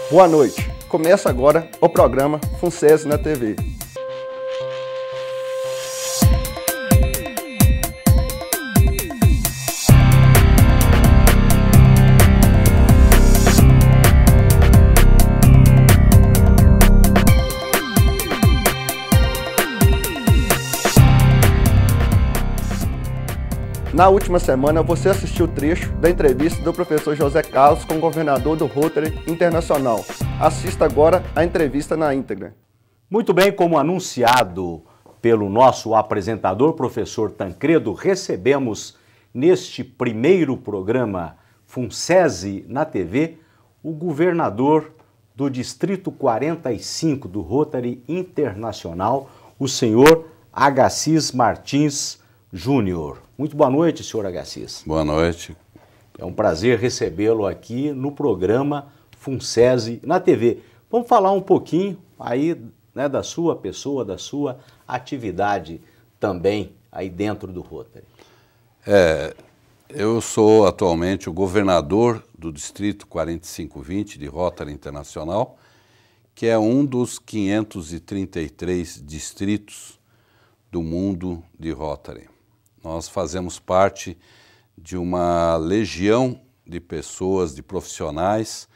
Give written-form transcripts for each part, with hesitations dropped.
Boa noite. Começa agora o programa FUNSESI na TV. Na última semana, você assistiu o trecho da entrevista do professor José Carlos com o governador do Rotary Internacional. Assista agora a entrevista na íntegra. Muito bem, como anunciado pelo nosso apresentador, professor Tancredo, recebemos neste primeiro programa FUNSESI na TV o governador do Distrito 45 do Rotary Internacional, o senhor Agassiz Martins Júnior. Muito boa noite, senhor Agassiz. Boa noite. É um prazer recebê-lo aqui no programa FUNSESI na TV. Vamos falar um pouquinho aí, né, da sua pessoa, da sua atividade também aí dentro do Rotary. Eu sou atualmente o governador do Distrito 4520 de Rotary Internacional, que é um dos 533 distritos do mundo de Rotary. Nós fazemos parte de uma legião de pessoas, de profissionais,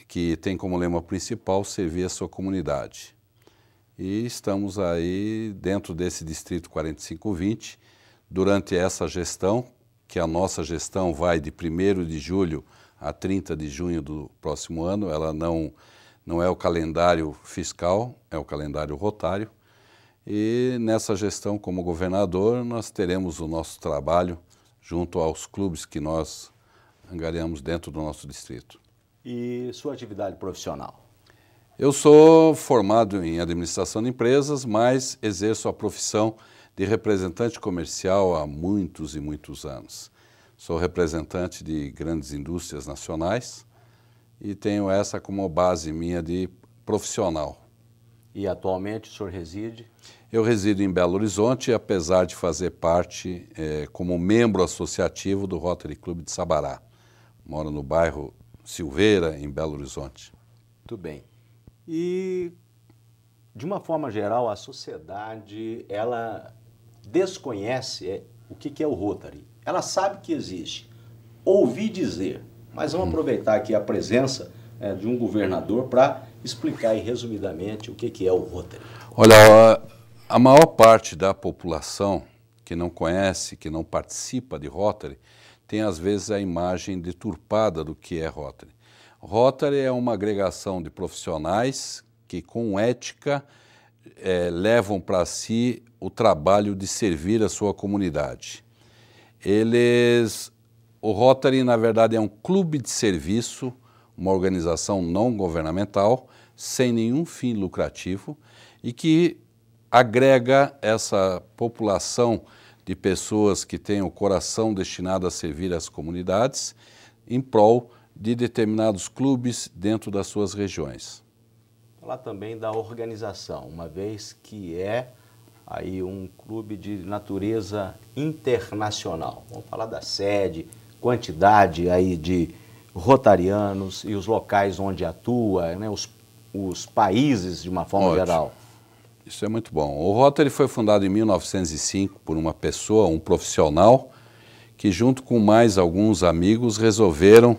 que tem como lema principal servir a sua comunidade. E estamos aí dentro desse Distrito 4520, durante essa gestão, que a nossa gestão vai de 1º de julho a 30 de junho do próximo ano, ela não é o calendário fiscal, é o calendário rotário. E nessa gestão como governador nós teremos o nosso trabalho junto aos clubes que nós angariamos dentro do nosso distrito. E sua atividade profissional? Eu sou formado em administração de empresas, mas exerço a profissão de representante comercial há muitos e muitos anos. Sou representante de grandes indústrias nacionais e tenho essa como base minha de profissional. E atualmente o senhor reside? Eu resido em Belo Horizonte, apesar de fazer parte como membro associativo do Rotary Clube de Sabará. Moro no bairro Silveira, em Belo Horizonte. Muito bem. E, de uma forma geral, a sociedade, ela desconhece o que é o Rotary. Ela sabe que existe, ouvi dizer, mas vamos aproveitar aqui a presença de um governador para explicar aí, resumidamente, o que é o Rotary. Olha, a maior parte da população que não conhece, que não participa de Rotary, tem às vezes a imagem deturpada do que é Rotary. Rotary é uma agregação de profissionais que com ética levam para si o trabalho de servir a sua comunidade. O Rotary, na verdade, é um clube de serviço, uma organização não governamental, sem nenhum fim lucrativo e que agrega essa população de pessoas que têm o coração destinado a servir as comunidades em prol de determinados clubes dentro das suas regiões. Falar também da organização, uma vez que é aí um clube de natureza internacional. Vamos falar da sede, quantidade aí de rotarianos e os locais onde atua, né, os países de uma forma geral. Isso é muito bom. O Rotary foi fundado em 1905 por uma pessoa, um profissional, que junto com mais alguns amigos resolveram,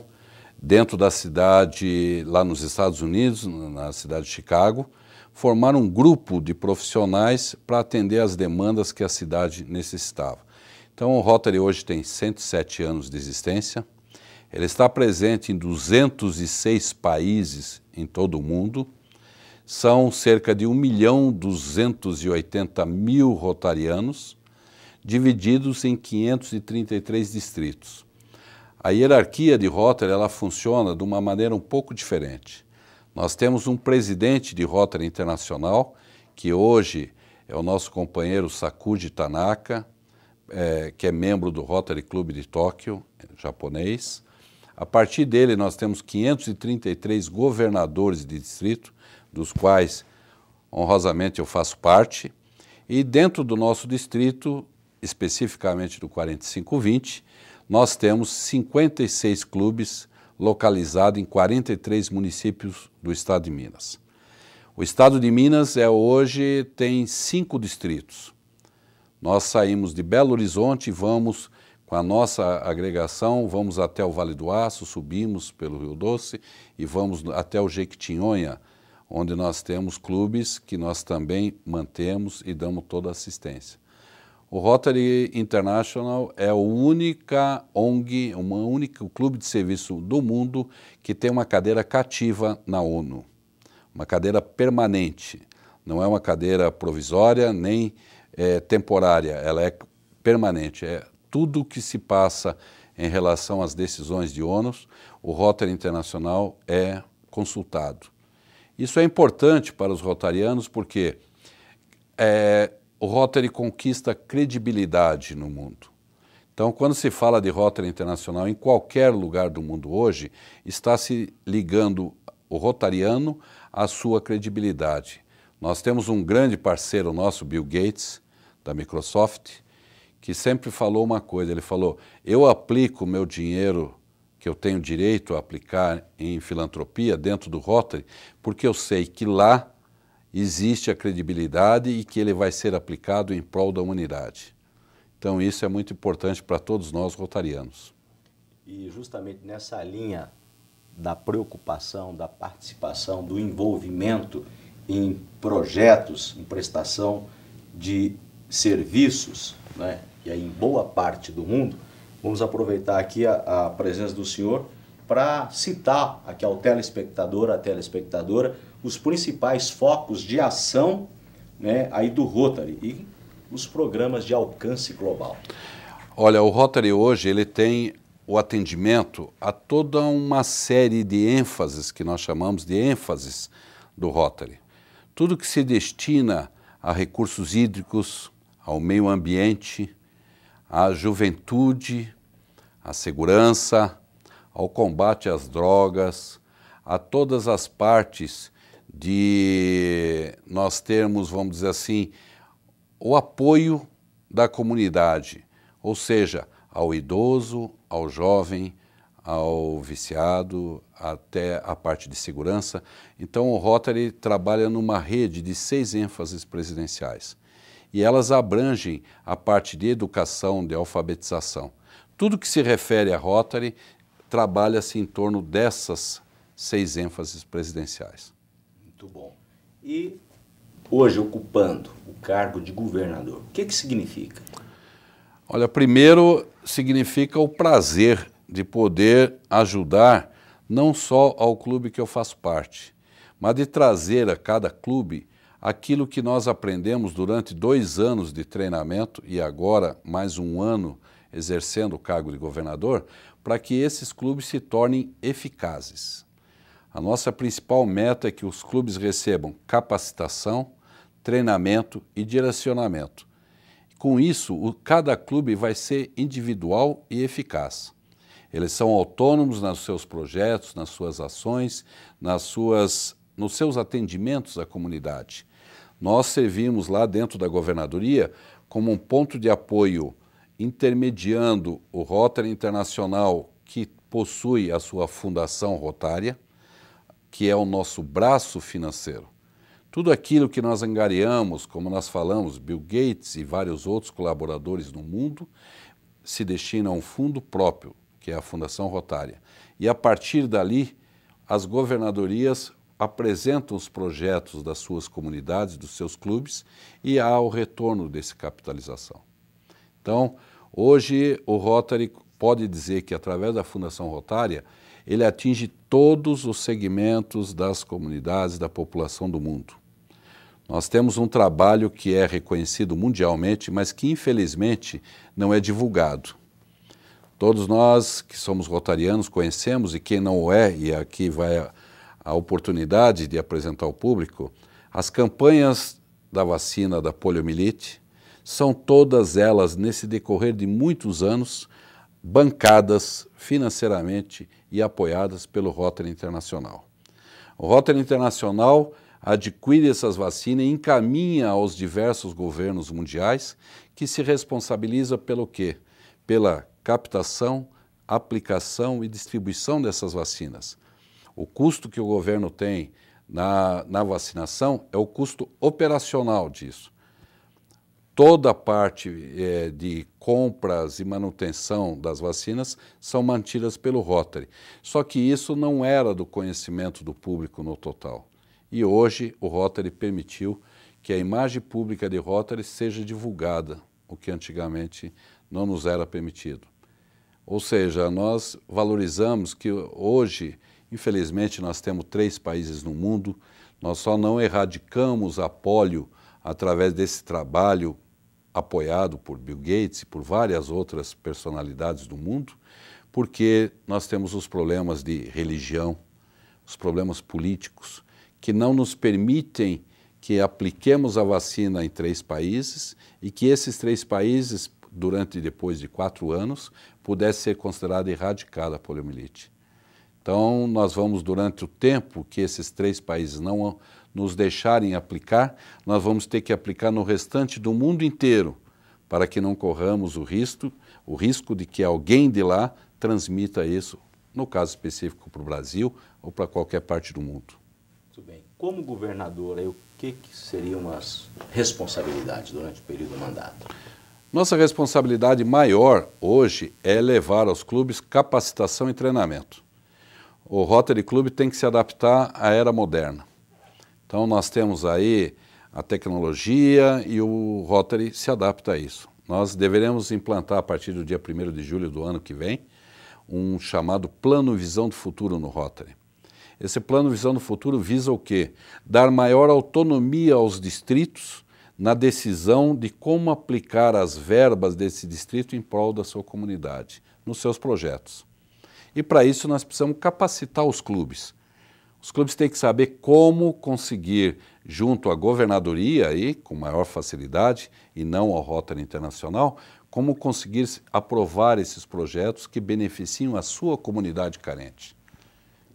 dentro da cidade, lá nos Estados Unidos, na cidade de Chicago, formar um grupo de profissionais para atender às demandas que a cidade necessitava. Então o Rotary hoje tem 107 anos de existência, ele está presente em 206 países em todo o mundo. São cerca de 1.280.000 rotarianos, divididos em 533 distritos. A hierarquia de Rotary ela funciona de uma maneira um pouco diferente. Nós temos um presidente de Rotary Internacional, que hoje é o nosso companheiro Sakuji Tanaka, que é membro do Rotary Club de Tóquio, japonês. A partir dele nós temos 533 governadores de distrito, dos quais, honrosamente, eu faço parte, e dentro do nosso distrito, especificamente do 4520, nós temos 56 clubes localizado em 43 municípios do estado de Minas. O estado de Minas hoje tem 5 distritos. Nós saímos de Belo Horizonte e vamos, com a nossa agregação, vamos até o Vale do Aço, subimos pelo Rio Doce e vamos até o Jequitinhonha, onde nós temos clubes que nós também mantemos e damos toda a assistência. O Rotary International é a única ONG, um único clube de serviço do mundo que tem uma cadeira cativa na ONU, uma cadeira permanente, não é uma cadeira provisória nem temporária, ela é permanente, tudo que se passa em relação às decisões de ONU, o Rotary Internacional é consultado. Isso é importante para os rotarianos porque o Rotary conquista credibilidade no mundo. Então, quando se fala de Rotary Internacional em qualquer lugar do mundo hoje, está se ligando o rotariano à sua credibilidade. Nós temos um grande parceiro nosso, Bill Gates, da Microsoft, que sempre falou uma coisa, ele falou, eu aplico o meu dinheiro que eu tenho direito a aplicar em filantropia dentro do Rotary, porque eu sei que lá existe a credibilidade e que ele vai ser aplicado em prol da humanidade. Então isso é muito importante para todos nós rotarianos. E justamente nessa linha da preocupação, da participação, do envolvimento em projetos, em prestação de serviços, né? E aí em boa parte do mundo, vamos aproveitar aqui a presença do senhor para citar aqui ao telespectador, à telespectadora, os principais focos de ação, né, aí do Rotary e os programas de alcance global. Olha, o Rotary hoje ele tem o atendimento a toda uma série de ênfases que nós chamamos de ênfases do Rotary. Tudo que se destina a recursos hídricos, ao meio ambiente, à juventude, à segurança, ao combate às drogas, a todas as partes de nós termos, vamos dizer assim, o apoio da comunidade, ou seja, ao idoso, ao jovem, ao viciado, até a parte de segurança. Então o Rotary trabalha numa rede de 6 ênfases presidenciais e elas abrangem a parte de educação, de alfabetização. Tudo que se refere a Rotary trabalha-se em torno dessas 6 ênfases presidenciais. Muito bom. E hoje ocupando o cargo de governador, o que significa? Olha, primeiro significa o prazer de poder ajudar não só ao clube que eu faço parte, mas de trazer a cada clube aquilo que nós aprendemos durante 2 anos de treinamento e agora mais 1 ano exercendo o cargo de governador, para que esses clubes se tornem eficazes. A nossa principal meta é que os clubes recebam capacitação, treinamento e direcionamento. Com isso, cada clube vai ser individual e eficaz. Eles são autônomos nos seus projetos, nas suas ações, nos seus atendimentos à comunidade. Nós servimos lá dentro da governadoria como um ponto de apoio intermediando o Rotary Internacional, que possui a sua fundação rotária, que é o nosso braço financeiro. Tudo aquilo que nós angariamos, como nós falamos, Bill Gates e vários outros colaboradores no mundo, se destina a um fundo próprio, que é a Fundação Rotária. E a partir dali, as governadorias apresentam os projetos das suas comunidades, dos seus clubes, e há o retorno dessa capitalização. Então, hoje o Rotary pode dizer que através da Fundação Rotária, ele atinge todos os segmentos das comunidades, da população do mundo. Nós temos um trabalho que é reconhecido mundialmente, mas que infelizmente não é divulgado. Todos nós que somos rotarianos conhecemos, e quem não o é, e aqui vai a oportunidade de apresentar ao público, as campanhas da vacina da poliomielite são todas elas, nesse decorrer de muitos anos, bancadas financeiramente e apoiadas pelo Rotary Internacional. O Rotary Internacional adquire essas vacinas e encaminha aos diversos governos mundiais que se responsabiliza pelo quê? Pela captação, aplicação e distribuição dessas vacinas. O custo que o governo tem na vacinação é o custo operacional disso. Toda a parte de compras e manutenção das vacinas são mantidas pelo Rotary. Só que isso não era do conhecimento do público no total. E hoje o Rotary permitiu que a imagem pública de Rotary seja divulgada, o que antigamente não nos era permitido. Ou seja, nós valorizamos que hoje, infelizmente, nós temos 3 países no mundo, nós só não erradicamos a polio através desse trabalho apoiado por Bill Gates e por várias outras personalidades do mundo, porque nós temos os problemas de religião, os problemas políticos, que não nos permitem que apliquemos a vacina em 3 países e que esses 3 países, depois de 4 anos, pudesse ser considerada erradicada a poliomielite. Então, nós vamos, durante o tempo que esses 3 países não nos deixarem aplicar, nós vamos ter que aplicar no restante do mundo inteiro, para que não corramos o risco de que alguém de lá transmita isso, no caso específico para o Brasil ou para qualquer parte do mundo. Muito bem. Como governador, o que seriam as responsabilidades durante o período do mandato? Nossa responsabilidade maior hoje é levar aos clubes capacitação e treinamento. O Rotary Club tem que se adaptar à era moderna. Então nós temos aí a tecnologia e o Rotary se adapta a isso. Nós deveremos implantar a partir do dia 1º de julho do ano que vem um chamado Plano Visão do Futuro no Rotary. Esse Plano Visão do Futuro visa o quê? Dar maior autonomia aos distritos na decisão de como aplicar as verbas desse distrito em prol da sua comunidade, nos seus projetos. E para isso nós precisamos capacitar os clubes. Os clubes têm que saber como conseguir, junto à governadoria, aí, com maior facilidade, e não ao Rotary Internacional, como conseguir aprovar esses projetos que beneficiam a sua comunidade carente.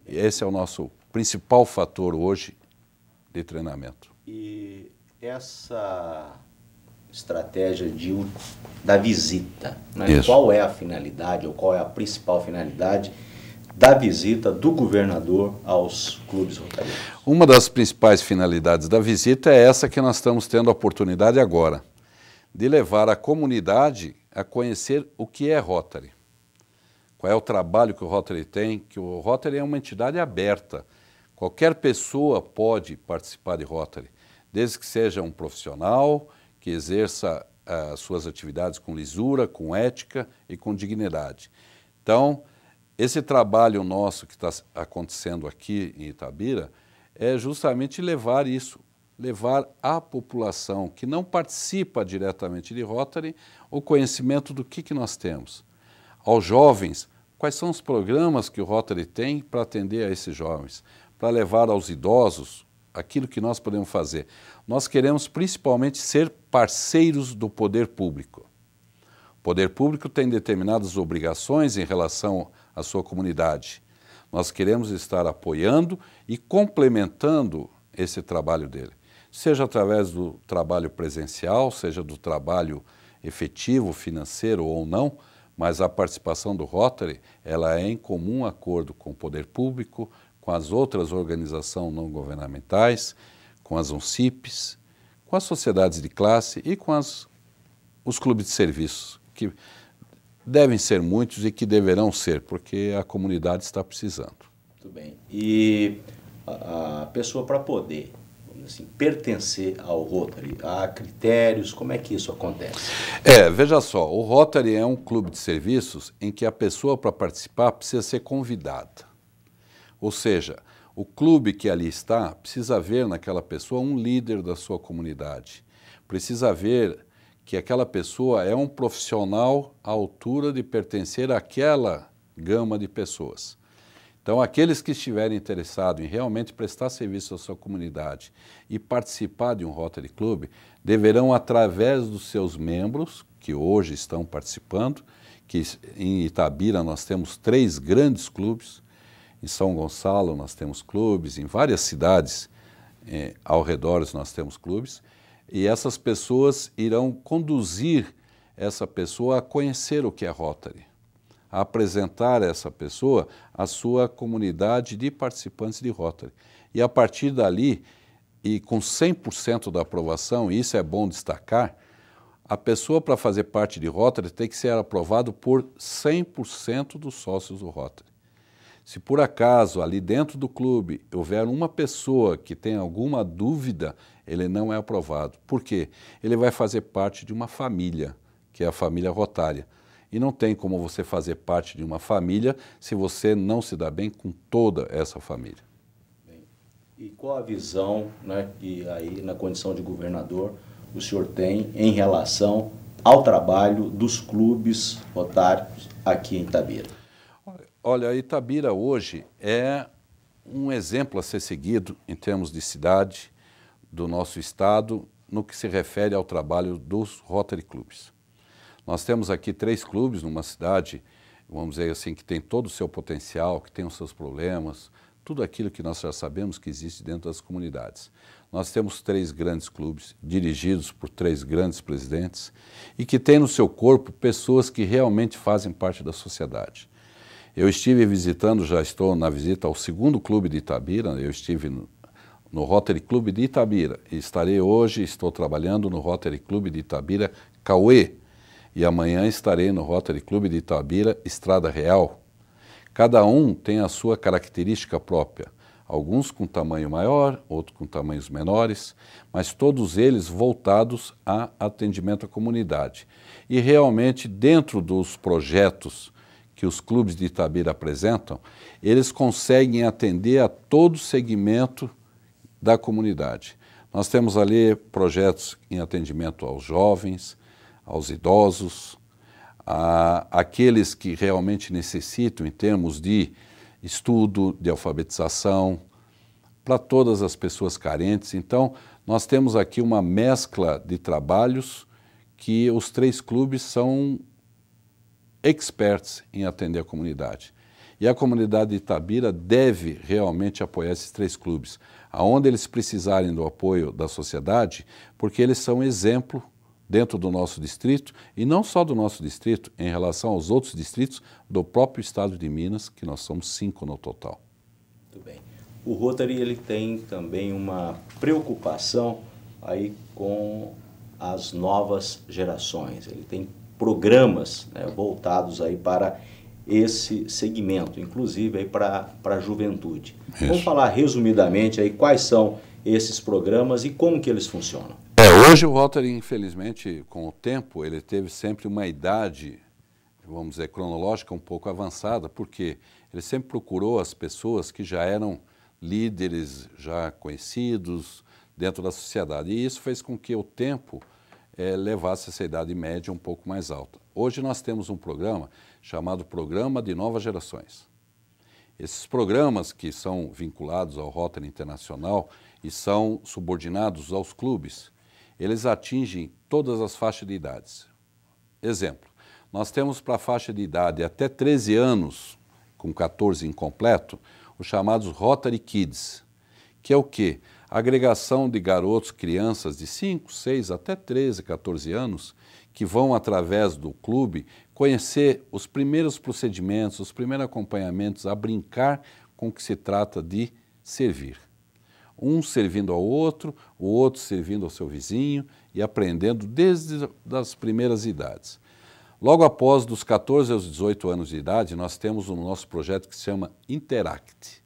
E esse é o nosso principal fator hoje de treinamento. E essa estratégia da visita, né? Qual é a finalidade ou qual é a principal finalidade da visita do governador aos clubes rotarianos? Uma das principais finalidades da visita é essa que nós estamos tendo a oportunidade agora, de levar a comunidade a conhecer o que é Rotary. Qual é o trabalho que o Rotary tem, que o Rotary é uma entidade aberta. Qualquer pessoa pode participar de Rotary, desde que seja um profissional, que exerça as suas atividades com lisura, com ética e com dignidade. Então, esse trabalho nosso que está acontecendo aqui em Itabira é justamente levar isso, levar à população que não participa diretamente de Rotary o conhecimento do que nós temos. Aos jovens, quais são os programas que o Rotary tem para atender a esses jovens, para levar aos idosos aquilo que nós podemos fazer. Nós queremos principalmente ser parceiros do poder público. O poder público tem determinadas obrigações em relação à sua comunidade. Nós queremos estar apoiando e complementando esse trabalho dele, seja através do trabalho presencial, seja do trabalho efetivo, financeiro ou não, mas a participação do Rotary ela é em comum acordo com o poder público, com as outras organizações não governamentais, com as ONCIPs, com as sociedades de classe e com os clubes de serviços, que devem ser muitos e que deverão ser, porque a comunidade está precisando. Muito bem. E a pessoa, para poder, vamos dizer assim, pertencer ao Rotary, há critérios, como é que isso acontece? Veja só, o Rotary é um clube de serviços em que a pessoa, para participar, precisa ser convidada. Ou seja, o clube que ali está precisa ver naquela pessoa um líder da sua comunidade. Precisa ver que aquela pessoa é um profissional à altura de pertencer àquela gama de pessoas. Então, aqueles que estiverem interessados em realmente prestar serviço à sua comunidade e participar de um Rotary Club, deverão, através dos seus membros, que hoje estão participando, que em Itabira nós temos 3 grandes clubes, em São Gonçalo nós temos clubes, em várias cidades ao redor nós temos clubes, e essas pessoas irão conduzir essa pessoa a conhecer o que é Rotary, a apresentar essa pessoa à sua comunidade de participantes de Rotary. E a partir dali, e com 100% da aprovação, e isso é bom destacar, a pessoa para fazer parte de Rotary tem que ser aprovado por 100% dos sócios do Rotary. Se por acaso ali dentro do clube houver uma pessoa que tem alguma dúvida, ele não é aprovado. Por quê? Ele vai fazer parte de uma família, que é a família rotária. E não tem como você fazer parte de uma família se você não se dá bem com toda essa família. Bem, e qual a visão, né, que aí na condição de governador o senhor tem em relação ao trabalho dos clubes rotários aqui em Itabira? Olha, Itabira hoje é um exemplo a ser seguido em termos de cidade do nosso estado no que se refere ao trabalho dos Rotary Clubes. Nós temos aqui 3 clubes numa cidade, vamos dizer assim, que tem todo o seu potencial, que tem os seus problemas, tudo aquilo que nós já sabemos que existe dentro das comunidades. Nós temos 3 grandes clubes, dirigidos por 3 grandes presidentes, e que têm no seu corpo pessoas que realmente fazem parte da sociedade. Eu estive visitando, já estou na visita ao 2º clube de Itabira, eu estive no Rotary Clube de Itabira, e estarei hoje, estou trabalhando no Rotary Clube de Itabira Cauê, e amanhã estarei no Rotary Clube de Itabira Estrada Real. Cada um tem a sua característica própria, alguns com tamanho maior, outros com tamanhos menores, mas todos eles voltados a atendimento à comunidade. E realmente dentro dos projetos que os clubes de Itabira apresentam, eles conseguem atender a todo segmento da comunidade. Nós temos ali projetos em atendimento aos jovens, aos idosos, àqueles que realmente necessitam em termos de estudo, de alfabetização, para todas as pessoas carentes. Então, nós temos aqui uma mescla de trabalhos que os 3 clubes são experts em atender a comunidade. E a comunidade de Itabira deve realmente apoiar esses 3 clubes, aonde eles precisarem do apoio da sociedade, porque eles são exemplo dentro do nosso distrito, e não só do nosso distrito, em relação aos outros distritos do próprio estado de Minas, que nós somos 5 no total. Muito bem. O Rotary ele tem também uma preocupação aí com as novas gerações. Ele tem programas, né, voltados aí para esse segmento, inclusive aí para a juventude. Isso. Vamos falar resumidamente aí quais são esses programas e como que eles funcionam. Hoje o Rotary, infelizmente, com o tempo, ele teve sempre uma idade, vamos dizer, cronológica um pouco avançada, porque ele sempre procurou as pessoas que já eram líderes, já conhecidos dentro da sociedade. E isso fez com que o tempo levasse essa idade média um pouco mais alta. Hoje nós temos um programa chamado Programa de Novas Gerações. Esses programas que são vinculados ao Rotary Internacional e são subordinados aos clubes, eles atingem todas as faixas de idades. Exemplo, nós temos para a faixa de idade até 13 anos, com 14 incompleto, os chamados Rotary Kids, que é o quê? A agregação de garotos, crianças de 5, 6 até 13, 14 anos, que vão através do clube conhecer os primeiros procedimentos, os primeiros acompanhamentos, a brincar com o que se trata de servir. Um servindo ao outro, o outro servindo ao seu vizinho e aprendendo desde as primeiras idades. Logo após, dos 14 aos 18 anos de idade, nós temos o nosso projeto que se chama Interact,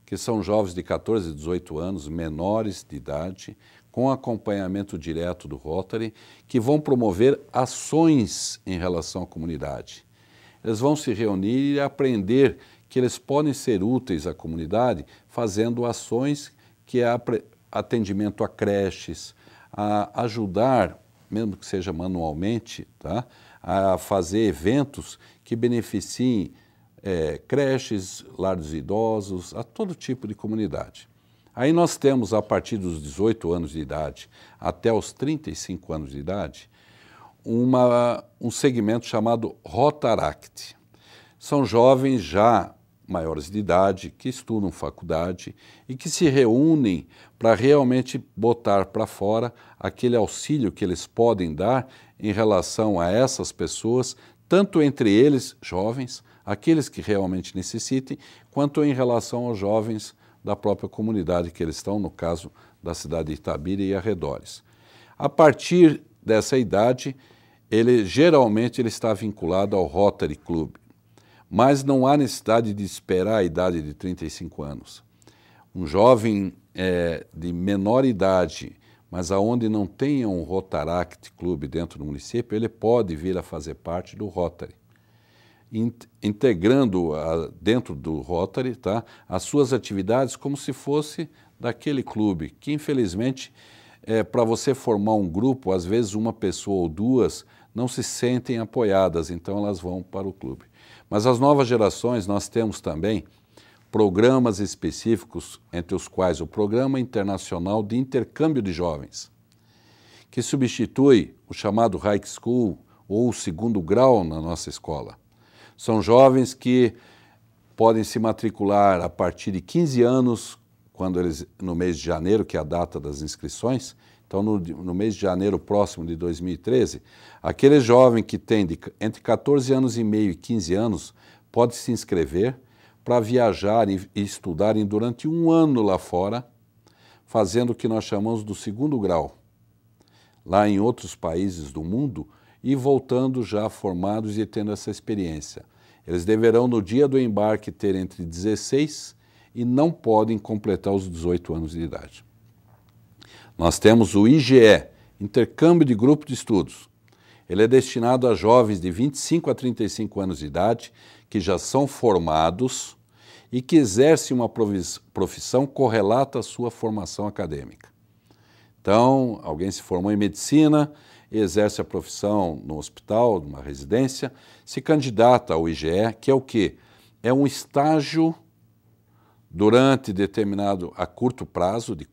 que são jovens de 14 a 18 anos, menores de idade, com acompanhamento direto do Rotary, que vão promover ações em relação à comunidade. Eles vão se reunir e aprender que eles podem ser úteis à comunidade fazendo ações que é atendimento a creches, a ajudar, mesmo que seja manualmente, tá? A fazer eventos que beneficiem creches, lares de idosos, a todo tipo de comunidade. Aí nós temos, a partir dos 18 anos de idade até os 35 anos de idade, um segmento chamado Rotaract. São jovens já maiores de idade, que estudam faculdade e que se reúnem para realmente botar para fora aquele auxílio que eles podem dar em relação a essas pessoas tanto entre eles, jovens, aqueles que realmente necessitem, quanto em relação aos jovens da própria comunidade que eles estão, no caso da cidade de Itabira e arredores. A partir dessa idade, geralmente ele está vinculado ao Rotary Club, mas não há necessidade de esperar a idade de 35 anos. Um jovem de menor idade, mas aonde não tenha um Rotaract Club dentro do município, ele pode vir a fazer parte do Rotary, integrando dentro do Rotary, tá, as suas atividades como se fosse daquele clube, que infelizmente, para você formar um grupo, às vezes uma pessoa ou duas não se sentem apoiadas, então elas vão para o clube. Mas as novas gerações, nós temos também programas específicos, entre os quais o Programa Internacional de Intercâmbio de Jovens, que substitui o chamado High School ou o segundo grau na nossa escola. São jovens que podem se matricular a partir de 15 anos, no mês de janeiro, que é a data das inscrições. Então, no mês de janeiro próximo de 2013, aquele jovem que tem entre 14 anos e meio e 15 anos pode se inscrever para viajar e estudarem durante um ano lá fora, fazendo o que nós chamamos do segundo grau, lá em outros países do mundo, e voltando já formados e tendo essa experiência. Eles deverão, no dia do embarque, ter entre 16 e não podem completar os 18 anos de idade. Nós temos o IGE, Intercâmbio de Grupo de Estudos. Ele é destinado a jovens de 25 a 35 anos de idade, que já são formados e que exercem uma profissão correlata à sua formação acadêmica. Então, alguém se formou em medicina, exerce a profissão no hospital, numa residência, se candidata ao IGE, que é o quê? É um estágio durante determinado, a curto prazo, de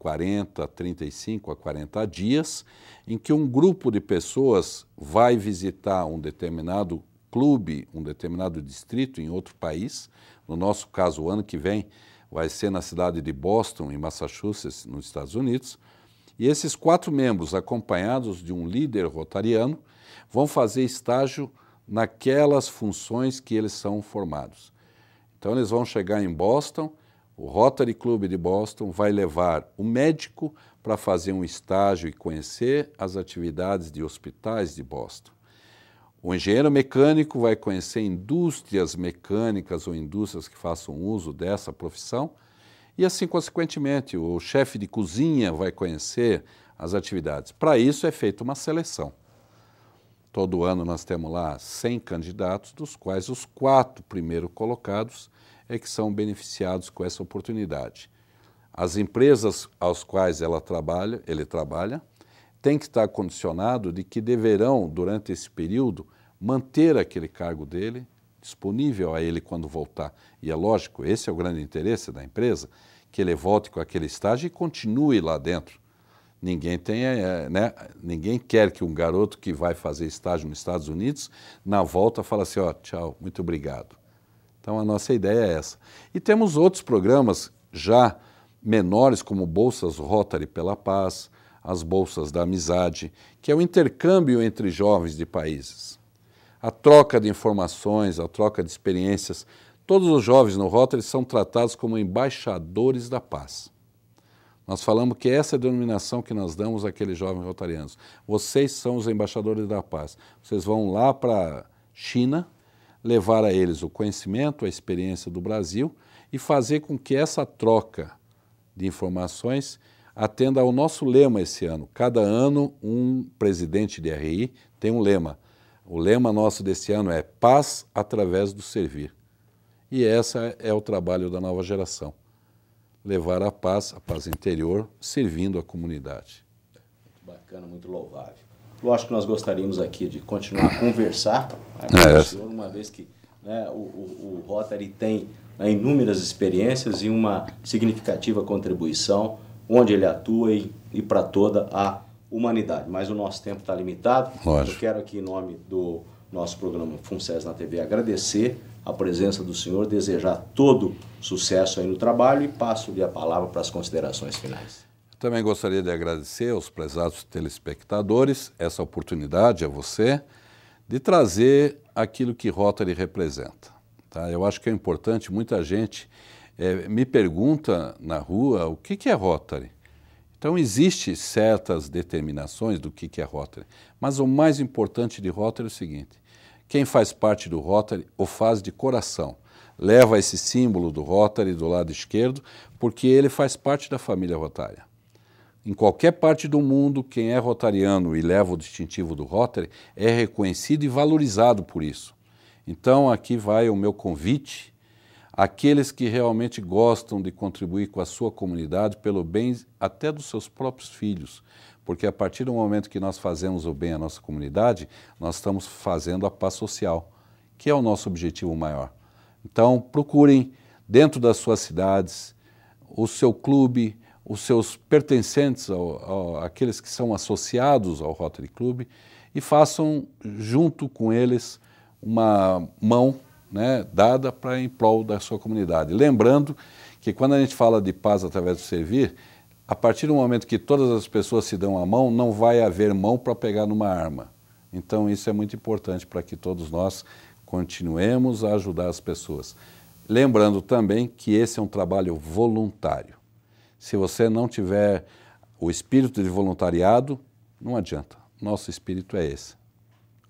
35 a 40 dias, em que um grupo de pessoas vai visitar um determinado clube, um determinado distrito em outro país. No nosso caso, o ano que vem, vai ser na cidade de Boston, em Massachusetts, nos Estados Unidos. E esses 4 membros, acompanhados de um líder rotariano, vão fazer estágio naquelas funções que eles são formados. Então, eles vão chegar em Boston, o Rotary Club de Boston vai levar o médico para fazer um estágio e conhecer as atividades de hospitais de Boston. O engenheiro mecânico vai conhecer indústrias mecânicas ou indústrias que façam uso dessa profissão e, assim, consequentemente, o chefe de cozinha vai conhecer as atividades. Para isso é feita uma seleção. Todo ano nós temos lá 100 candidatos, dos quais os 4 primeiros colocados é que são beneficiados com essa oportunidade. As empresas às quais ele trabalha têm que estar condicionado de que deverão, durante esse período, manter aquele cargo dele disponível a ele quando voltar. E é lógico, esse é o grande interesse da empresa, que ele volte com aquele estágio e continue lá dentro. Ninguém quer que um garoto que vai fazer estágio nos Estados Unidos, na volta, fala assim, ó, tchau, muito obrigado. Então, a nossa ideia é essa. E temos outros programas já menores, como Bolsas Rotary pela Paz, as Bolsas da Amizade, que é o intercâmbio entre jovens de países. A troca de informações, a troca de experiências. Todos os jovens no Rotary são tratados como embaixadores da paz. Nós falamos que essa é a denominação que nós damos àqueles jovens rotarianos. Vocês são os embaixadores da paz. Vocês vão lá para a China, levar a eles o conhecimento, a experiência do Brasil e fazer com que essa troca de informações atenda ao nosso lema esse ano. Cada ano, um presidente de RI tem um lema. O lema nosso desse ano é Paz através do servir. E esse é o trabalho da nova geração. Levar a paz interior, servindo a comunidade. Muito bacana, muito louvável. Lógico que nós gostaríamos aqui de continuar a conversar com o senhor, uma vez que o Rotary tem inúmeras experiências e uma significativa contribuição onde ele atua e para toda a humanidade. Mas o nosso tempo está limitado. Lógico. Eu quero aqui, em nome do nosso programa FUNCES na TV, agradecer a presença do senhor, desejar todo sucesso aí no trabalho e passo-lhe a palavra para as considerações finais. Também gostaria de agradecer aos prezados telespectadores essa oportunidade, a você, de trazer aquilo que Rotary representa. Tá? Eu acho que é importante, muita gente me pergunta na rua o que é Rotary. Então, existem certas determinações do que é Rotary, mas o mais importante de Rotary é o seguinte: quem faz parte do Rotary o faz de coração, leva esse símbolo do Rotary do lado esquerdo, porque ele faz parte da família rotária. Em qualquer parte do mundo, quem é rotariano e leva o distintivo do Rotary é reconhecido e valorizado por isso. Então, aqui vai o meu convite àqueles que realmente gostam de contribuir com a sua comunidade pelo bem até dos seus próprios filhos, porque a partir do momento que nós fazemos o bem à nossa comunidade, nós estamos fazendo a paz social, que é o nosso objetivo maior. Então, procurem dentro das suas cidades o seu clube, os seus pertencentes, aqueles que são associados ao Rotary Club, e façam junto com eles uma mão, né, dada em prol da sua comunidade. Lembrando que quando a gente fala de paz através do servir, a partir do momento que todas as pessoas se dão a mão, não vai haver mão para pegar numa arma. Então isso é muito importante para que todos nós continuemos a ajudar as pessoas. Lembrando também que esse é um trabalho voluntário. Se você não tiver o espírito de voluntariado, não adianta. Nosso espírito é esse.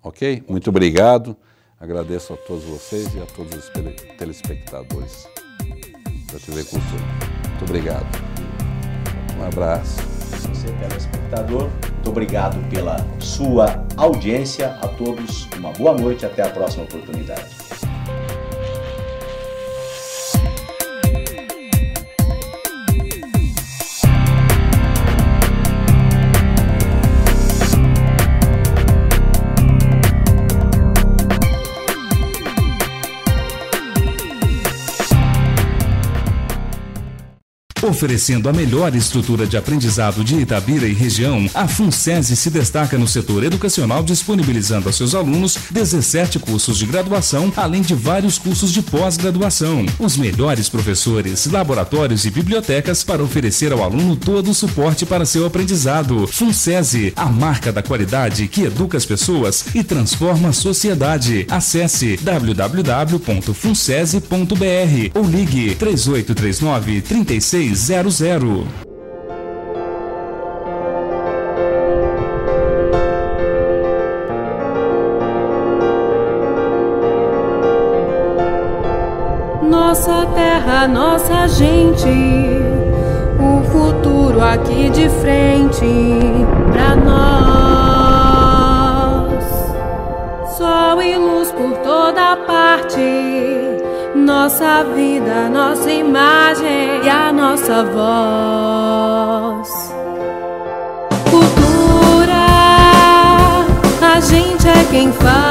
Ok? Muito obrigado. Agradeço a todos vocês e a todos os telespectadores da TV Cultura. Muito obrigado. Um abraço. Você, telespectador, muito obrigado pela sua audiência. A todos, uma boa noite e até a próxima oportunidade. Oferecendo a melhor estrutura de aprendizado de Itabira e região, a FUNSESI se destaca no setor educacional, disponibilizando a seus alunos 17 cursos de graduação, além de vários cursos de pós-graduação. Os melhores professores, laboratórios e bibliotecas para oferecer ao aluno todo o suporte para seu aprendizado. FUNSESI, a marca da qualidade que educa as pessoas e transforma a sociedade. Acesse www.funsesi.br ou ligue 3839-3600. Nossa terra, nossa gente, o futuro aqui de frente pra nós. Sol e luz por toda parte, nossa vida, nossa imagem e a nossa voz. Cultura, a gente é quem faz.